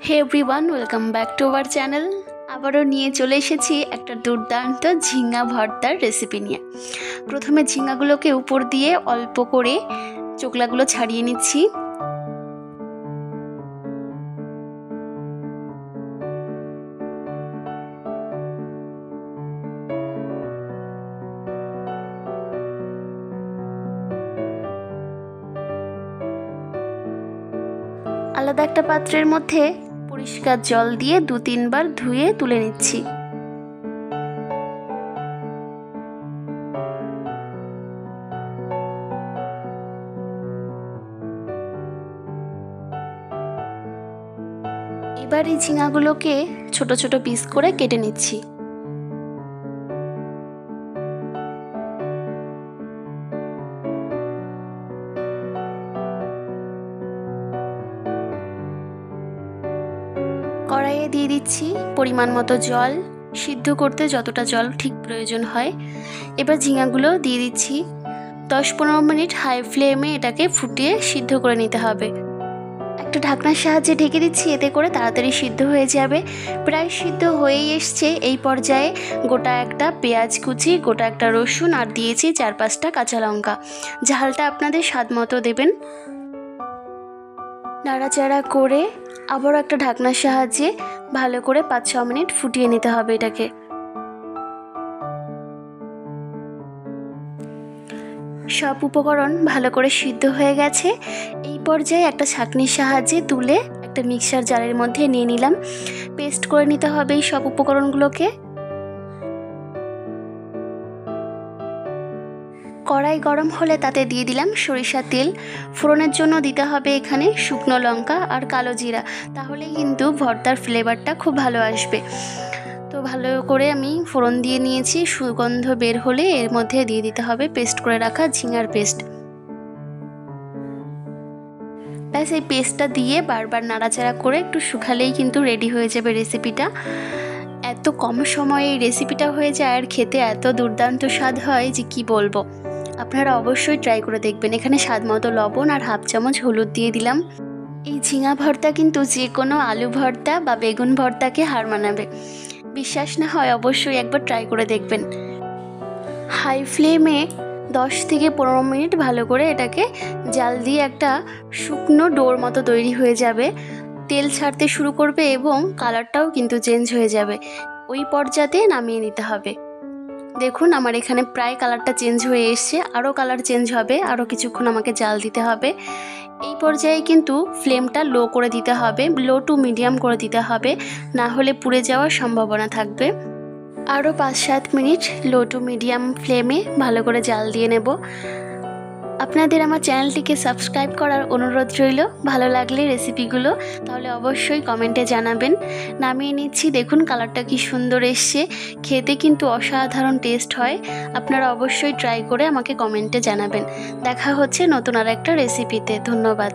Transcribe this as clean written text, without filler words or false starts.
Hey everyone, welcome back to our channel. আবারও নিয়ে চলে এসেছি একটা দুর্দান্ত ঝিঙ্গা ভর্তার রেসিপি নিয়ে। প্রথমে ঝিঙ্গাগুলোকে উপর দিয়ে অল্প করে চোকলাগুলো ছাড়িয়ে নিচ্ছি। আলাদা একটা পাত্রের মধ্যে পরিষ্কার জল দিয়ে 2-3 বার ধুয়ে তুলে নিচ্ছি। এবার এই ঝিঙ্গাগুলোকে ছোট ছোট পিস করে কেটে নিচ্ছি। কড়াইয়ে দিয়ে দিচ্ছি পরিমাণ মতো জল, সিদ্ধ করতে যতটা জল ঠিক প্রয়োজন হয়। এবার ঝিঙ্গাগুলো দিয়ে দিচ্ছি। 10-15 মিনিট হাই ফ্লেমে এটাকে ফুটিয়ে সিদ্ধ করে নিতে হবে। একটা ঢাকনার সাহায্যে ঢেকে দিচ্ছি, এতে করে তাড়াতাড়ি সিদ্ধ হয়ে যাবে। প্রায় সিদ্ধ হয়েই এসছে। এই পর্যায়ে গোটা একটা পেঁয়াজ কুচি, গোটা একটা রসুন আর দিয়েছি 4-5টা কাঁচা লঙ্কা। ঝালটা আপনাদের স্বাদ মতো দেবেন। নাড়াচাড়া করে আবারও একটা ঢাকনার সাহায্যে ভালো করে 5-6 মিনিট ফুটিয়ে নিতে হবে এটাকে। সব উপকরণ ভালো করে সিদ্ধ হয়ে গেছে। এই পর্যায়ে একটা ছাঁকনির সাহায্যে তুলে একটা মিক্সার জারের মধ্যে নিয়ে নিলাম। পেস্ট করে নিতে হবে এই সব উপকরণগুলোকে। কড়াই গরম হলে তাতে দিয়ে দিলাম সরিষার তেল। ফোড়নের জন্য দিতে হবে এখানে শুকনো লঙ্কা আর কালো জিরা, তাহলেই কিন্তু ভর্তার ফ্লেভারটা খুব ভালো আসবে। তো ভালো করে আমি ফোড়ন দিয়ে নিয়েছি। সুগন্ধ বের হলে এর মধ্যে দিয়ে দিতে হবে পেস্ট করে রাখা ঝিঙার পেস্ট। ব্যাস এই পেস্টটা দিয়ে বারবার নাড়াচাড়া করে একটু শুকালেই কিন্তু রেডি হয়ে যাবে রেসিপিটা। এত কম সময়ে এই রেসিপিটা হয়ে যায় আর খেতে এত দুর্দান্ত স্বাদ হয় যে কি বলবো। আপনারা অবশ্যই ট্রাই করে দেখবেন। এখানে স্বাদ মতো লবণ আর হাফ চামচ হলুদ দিয়ে দিলাম। এই ঝিঙা ভর্তা কিন্তু যে কোনো আলু ভর্তা বা বেগুন ভর্তাকে হার মানাবে। বিশ্বাস না হয় অবশ্যই একবার ট্রাই করে দেখবেন। হাই ফ্লেমে 10-15 মিনিট ভালো করে এটাকে জাল দিয়ে একটা শুকনো ডোর মতো তৈরি হয়ে যাবে। তেল ছাড়তে শুরু করবে এবং কালারটাও কিন্তু চেঞ্জ হয়ে যাবে। ওই পর্যায়ে নামিয়ে নিতে হবে। দেখুন আমার এখানে প্রায় কালারটা চেঞ্জ হয়ে এসছে। আরও কালার চেঞ্জ হবে, আরও কিছুক্ষণ আমাকে জাল দিতে হবে। এই পর্যায়ে কিন্তু ফ্লেমটা লো করে দিতে হবে, লো টু মিডিয়াম করে দিতে হবে, না হলে পুড়ে যাওয়ার সম্ভাবনা থাকবে। আরও 5-7 মিনিট লো টু মিডিয়াম ফ্লেমে ভালো করে জাল দিয়ে নেব। আপনাদের আমার চ্যানেলটিকে সাবস্ক্রাইব করার অনুরোধ রইল। ভালো লাগলে রেসিপিগুলো তাহলে অবশ্যই কমেন্টে জানাবেন। নামিয়ে নিচ্ছি। দেখুন কালারটা কি সুন্দর এসছে। খেতে কিন্তু অসাধারণ টেস্ট হয়। আপনারা অবশ্যই ট্রাই করে আমাকে কমেন্টে জানাবেন। দেখা হচ্ছে নতুন আর একটা রেসিপিতে। ধন্যবাদ।